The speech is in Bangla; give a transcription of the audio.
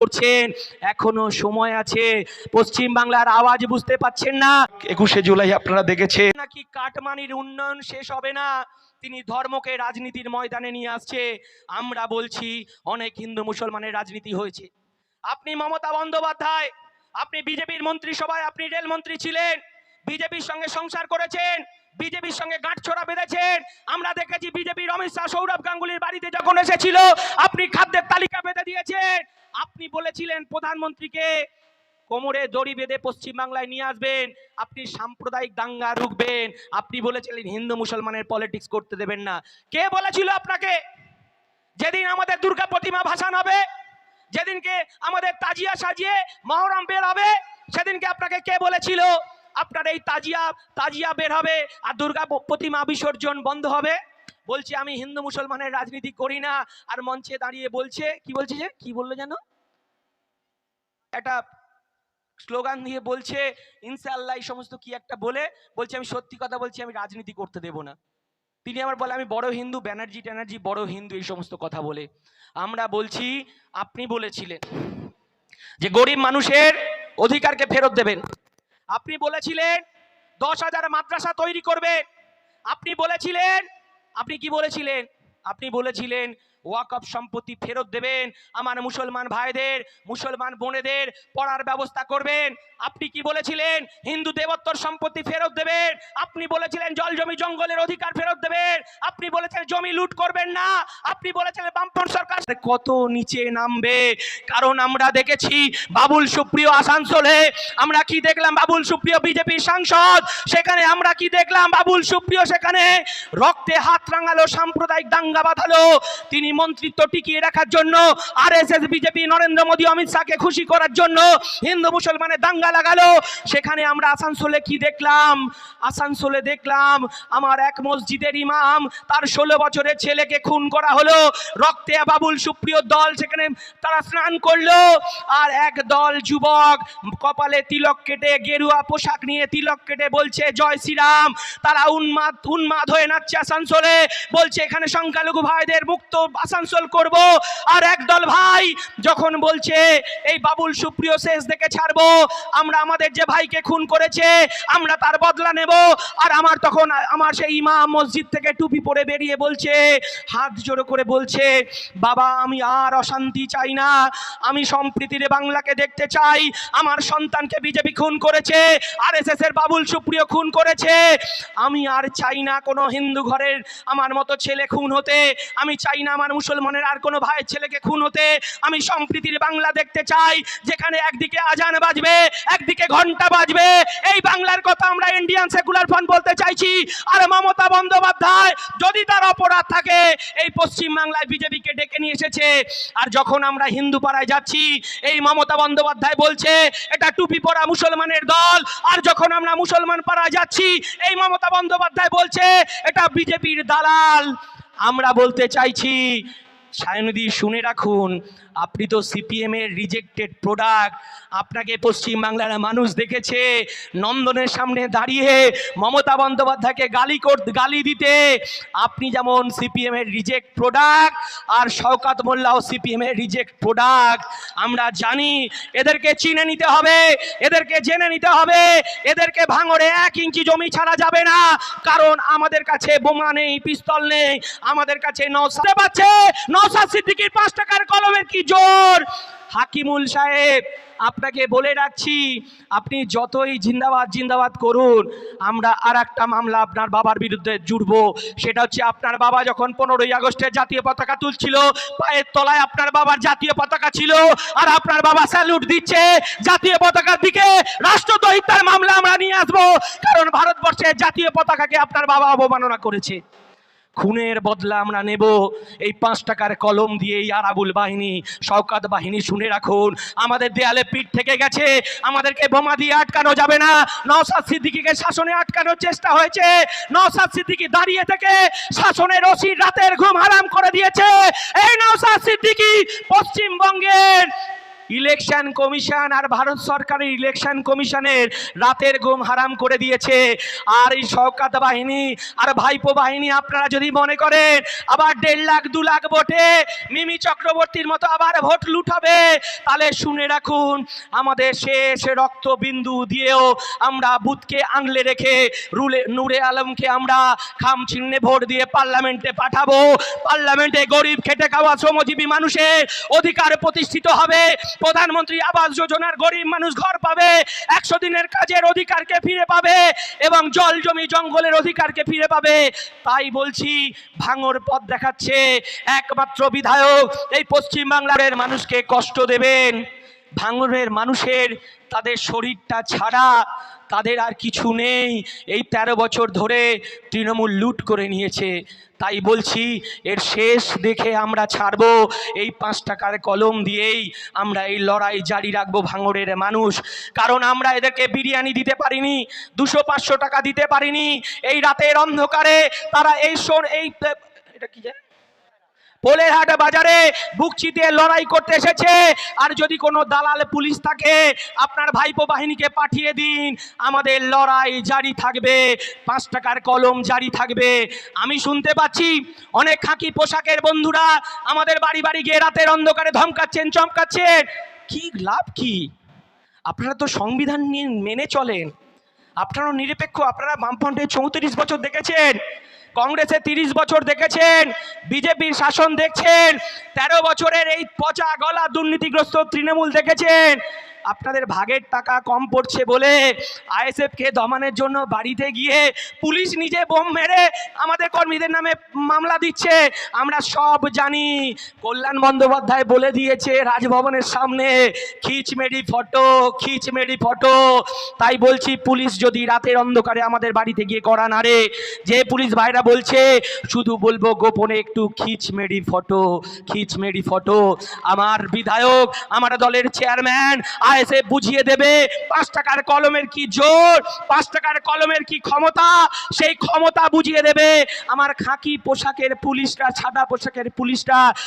করছেন, এখনো সময় আছে। পশ্চিম বাংলার আওয়াজ বুঝতে পাচ্ছেন না? 21শে জুলাই আপনারা দেখেছেন নাকি কাটমানির উন্নয়ন শেষ হবে না, তিনি ধর্মকে রাজনীতির ময়দানে নিয়ে আসছে। আমরা বলছি অনেক হিন্দু মুসলমানের রাজনীতি হয়েছে। আপনি মমতা বন্দ্যোপাধ্যায়, আপনি বিজেপির মন্ত্রিসভায় আপনি রেল মন্ত্রী ছিলেন, বিজেপির সঙ্গে সংসার করেছেন, বিজেপির সঙ্গে গাঁটছড়া বেঁধেছেন। আমরা দেখেছি বিজেপির অমিত শাহ সৌরভ গাঙ্গুলির বাড়িতে যখন এসেছিল আপনি খাদ্যের তালিকা বেঁধে দিয়েছেন। আপনি বলেছিলেন প্রধানমন্ত্রীকে কোমরে দড়ি বেঁধে পশ্চিমবাংলায় নিয়ে আসবেন, আপনি সাম্প্রদায়িক দাঙ্গা রুখবেন, আপনি বলেছিলেন হিন্দু মুসলমানের পলিটিক্স করতে দেবেন না। কে বলেছিল আপনাকে? যেদিন আমাদের দুর্গা প্রতিমা ভাসান হবে, যেদিনকে আমাদের তাজিয়া সাজিয়ে মহরম বের হবে, সেদিনকে আপনাকে কে বলেছিল আপনার এই তাজিয়া বের হবে আর দুর্গা প্রতিমা বিসর্জন বন্ধ হবে? বলছে আমি হিন্দু মুসলমানের রাজনীতি করি না, আর মঞ্চে দাঁড়িয়ে বলছে কি বলছে, যে কি বললো যেন, একটা স্লোগান দিয়ে বলছে ইনশাআল্লাহ এই সমস্ত কি একটা বলছে আমি সত্যি কথা বলছি, আমি রাজনীতি করতে দেব না। তিনি আবার বলে আমি বড় হিন্দু, ব্যানার্জি ট্যানার্জি বড় হিন্দু, এই সমস্ত কথা বলে। আমরা বলছি আপনি বলেছিলেন যে গরিব মানুষের অধিকারকে ফেরত দেবেন, আপনি বলেছিলেন 10,000 মাদ্রাসা তৈরি করবেন, আপনি বলেছিলেন, আপনি কি বলেছিলেন? আপনি বলেছিলেন ওয়াকফ সম্পত্তি ফেরত দেবেন, আমার মুসলমান ভাইদের মুসলমান বোনেদের পড়ার ব্যবস্থা করবেন। আপনি কি বলেছিলেন? হিন্দু দেবত্বর সম্পত্তি ফেরত দেবেন। আপনি বলেছিলেন জল জমি জঙ্গলের অধিকার ফেরত দেবেন। আপনি বলেছিলেন জমি লুট করবেন না। আপনি বলেছিলেন বামপন্থী সরকার কত নিচে নামবে। কারণ আমরা দেখেছি বাবুল সুপ্রিয় আসানসোলে, আমরা কি দেখলাম? বাবুল সুপ্রিয় বিজেপির সাংসদ, সেখানে আমরা কি দেখলাম? বাবুল সুপ্রিয় সেখানে রক্তে হাত রাঙালো, সাম্প্রদায়িক দাঙ্গা বাঁধালো। তিনি মন্ত্রিত্ব টিকিয়ে রাখার জন্য আরএসএস বিজেপি নরেন্দ্র মোদী অমিত শাহকে খুশি করার জন্য হিন্দু মুসলমানের দাঙ্গা লাগালো। সেখানে আমরা আসানসোলে কি দেখলাম? আসানসোলে দেখলাম আমার এক মসজিদের ইমাম, তার 16 বছরের ছেলেকে খুন করা হলো। রক্তে বাবুল সুপ্রিয় দল সেখানে তারা স্নান করলো, আর এক দল যুবক কপালে তিলক কেটে, গেরুয়া পোশাক নিয়ে তিলক কেটে বলছে জয় শ্রীরাম। তারা উন্মাদ হয়ে নাচছে আসানসোলে, বলছে এখানে সংখ্যালঘু ভাইদের মুক্ত আসানসোল করব। আর একদল ভাই যখন বলছে এই বাবুল সুপ্রিয় শেষ দেখে ছাড়বো, আমরা আমাদের যে ভাইকে খুন করেছে আমরা তার বদলা নেব। আর আমার সেই ইমাম মসজিদ থেকে টুপি পরে বেরিয়ে বলছে, হাত জোড়ো করে বলছে, বাবা আমি আর অশান্তি চাই না, আমি সম্প্রীতির বাংলাকে দেখতে চাই। আমার সন্তানকে বিজেপি খুন করেছে, আরএসএস এর বাবুল সুপ্রিয় খুন করেছে, আমি আর চাই না কোনো হিন্দু ঘরের আমার মতো ছেলে খুন হতে, আমি চাই না আমার মুসলমানের আর কোনো ভাইয়ের ছেলেকে খুন হতে। আমি সম্প্রীতির বাংলা দেখতে চাই, যেখানে একদিকে আজান বাজবে, একদিকে ঘন্টা বাজবে। এই বাংলার কথা আমরা ইন্ডিয়ান সেকুলার ফ্রন্ট বলতে চাইছি। আর মমতা বন্দ্যোপাধ্যায় যদি তার অপরাধ থাকে, এই পশ্চিম বাংলায় বিজেপিকে ডেকে নিয়ে এসেছে। আর যখন আমরা হিন্দু পাড়ায় যাচ্ছি, এই মমতা বন্দ্যোপাধ্যায় বলছে এটা টুপি পরা মুসলমানের দল। আর যখন আমরা মুসলমান পাড়ায় যাচ্ছি, এই মমতা বন্দ্যোপাধ্যায় বলছে এটা বিজেপির দালাল। আমরা বলতে চাইছি সায়নদী শুনে রাখুন, আপনি তো সিপিএম এর রিজেক্টেড প্রোডাক্ট। আপনাকে পশ্চিম বাংলার মানুষ দেখেছে নন্দনের সামনে দাঁড়িয়ে মমতা বন্দ্যোপাধ্যায়কে গালি দিতে। আপনি যেমন সিপিএম এর রিজেক্ট প্রোডাক্ট, আর শওকত মোল্লাও সিপিএম এর রিজেক্ট প্রোডাক্ট। আমরা জানি এদেরকে চিনে নিতে হবে, এদেরকে জেনে নিতে হবে, এদেরকে ভাঙড়ে 1 ইঞ্চি জমি ছাড়া যাবে না। কারণ আমাদের কাছে বোমা নেই, পিস্তল নেই, আমাদের কাছে নওশাদ সিদ্দিকীর 5 টাকার কলমের কি জোর। হাকিমুল সাহেব আপনাকে বলে রাখছি, আপনি যতই জিন্দাবাদ জিন্দাবাদ করুন, আমরা আর একটা মামলা আপনার বাবার বিরুদ্ধে জুড়ব। সেটা হচ্ছে আপনার বাবা যখন 15ই আগস্টের জাতীয় পতাকা তুলছিল, পায়ের তলায় আপনার বাবার জাতীয় পতাকা ছিল, আর আপনার বাবা স্যালুট দিচ্ছে জাতীয় পতাকার দিকে। রাষ্ট্রদ্রোহিতার মামলা আমরা নিয়ে আসবো, কারণ ভারতবর্ষের জাতীয় পতাকাকে আপনার বাবা অবমাননা করেছে। খুনের বদলা আমরা নেব এই 5 টাকার কলম দিয়ে। এই আরাবুল বাহিনী, শওকত বাহিনী শুনে রাখুন, আমাদের দেয়ালে পিঠ থেকে গেছে, আমাদেরকে বোমা দিয়ে আটকানো যাবে না। নওশাদ সিদ্দিকীকে শাসনে আটকানোর চেষ্টা হয়েছে, নওশাদ সিদ্দিকী দাঁড়িয়ে থেকে শাসনের ওসির রাতের ঘুম হারাম করে দিয়েছে। এই নওশাদ সিদ্দিকী পশ্চিমবঙ্গের ইলেকশন কমিশন আর ভারত সরকারের ইলেকশন কমিশনের রাতের ঘুম হারাম করে দিয়েছে। আর এই শওকত বাহিনী আর ভাইপো বাহিনী আপনারা যদি মনে করেন আবার 1.5 লাখ 2 লাখ ভোটে মিমি চক্রবর্তীর মতো আবার ভোট লুটাবে, তাহলে শুনে রাখুন, আমাদের শেষ রক্তবিন্দু দিয়েও আমরা বুথকে আংলে রেখে নূরে আলমকে আমরা খাম চিহ্নে ভোট দিয়ে পার্লামেন্টে পাঠাবো। পার্লামেন্টে গরিব খেটে খাওয়া শ্রমজীবী মানুষের অধিকার প্রতিষ্ঠিত হবে। প্রধানমন্ত্রী আবাস যোজনার গরিব মানুষ ঘর পাবে, 100 দিনের কাজের অধিকারকে ফিরে পাবে এবং জল জমি জঙ্গলের অধিকারকে ফিরে পাবে। তাই বলছি, ভাঙর পথ দেখাচ্ছে একমাত্র বিধায়ক এই পশ্চিমবাংলার মানুষকে কষ্ট দেবেন। ভাঙরের মানুষের তাদের শরীরটা ছাড়া তাদের আর কিছু নেই। এই 13 বছর ধরে তৃণমূল লুট করে নিয়েছে। তাই বলছি, এর শেষ দেখে আমরা ছাড়বো। এই 5 টাকার কলম দিয়েই আমরা এই লড়াই জারি রাখবো ভাঙড়ের মানুষ। কারণ আমরা এদেরকে বিরিয়ানি দিতে পারিনি, 200-500 টাকা দিতে পারিনি। এই রাতের অন্ধকারে তারা এটা কি জানেন, পোলেরহাট বাজারে বুক চিতিয়ে লড়াই করতে এসেছে। আর যদি কোনো দালাল পুলিশ থাকে, আপনার ভাইপো বাহিনীকে পাঠিয়ে দিন, আমাদের লড়াই জারি থাকবে, 5 টাকার কলম জারি থাকবে। আমি শুনতে পাচ্ছি অনেক খাকি পোশাকের বন্ধুরা আমাদের বাড়ি বাড়ি গিয়ে রাতের অন্ধকারে ধমকাচ্ছেন, চমকাচ্ছেন। কি লাভ কি? আপনারা তো সংবিধান নিয়ে মেনে চলেন, আপনারা নিরপেক্ষ। আপনারা বামফ্রন্টে 34 বছর দেখেছেন, কংগ্রেসে 30 বছর দেখেছেন, বিজেপির শাসন দেখছেন, 13 বছরের এই পচা গলা দুর্নীতিগ্রস্ত তৃণমূল দেখেছেন। আপনাদের ভাগের টাকা কম পড়ছে বলে আইএসএফকে দমানোর জন্য বাড়িতে গিয়ে পুলিশ নিজে বোম মেরে আমাদের কর্মীদের নামে মামলা দিচ্ছে। আমরা সব জানি। কল্যাণ বন্দ্যোপাধ্যায় বলে দিয়েছে রাজভবনের সামনে, খিচমেরি ফটো, খিচমেরি ফটো। তাই বলছি, পুলিশ যদি রাতের অন্ধকারে আমাদের বাড়িতে গিয়ে করা নাড়ে, যে পুলিশ ভাইরা বলছে, শুধু বলবো গোপনে একটু খিচমেরি ফটো, খিচমেরি ফটো। আমার বিধায়ক, আমার দলের চেয়ারম্যান আইএসএফ বুঝিয়ে দেবে 5 টাকার কলমের কি জোর, 5 টাকার কলমের কি ক্ষমতা, সেই ক্ষমতা বুঝিয়ে দেবে আমার খাকি পোশাকের পুলিশরা, সাদা পোশাকের পুলিশরা।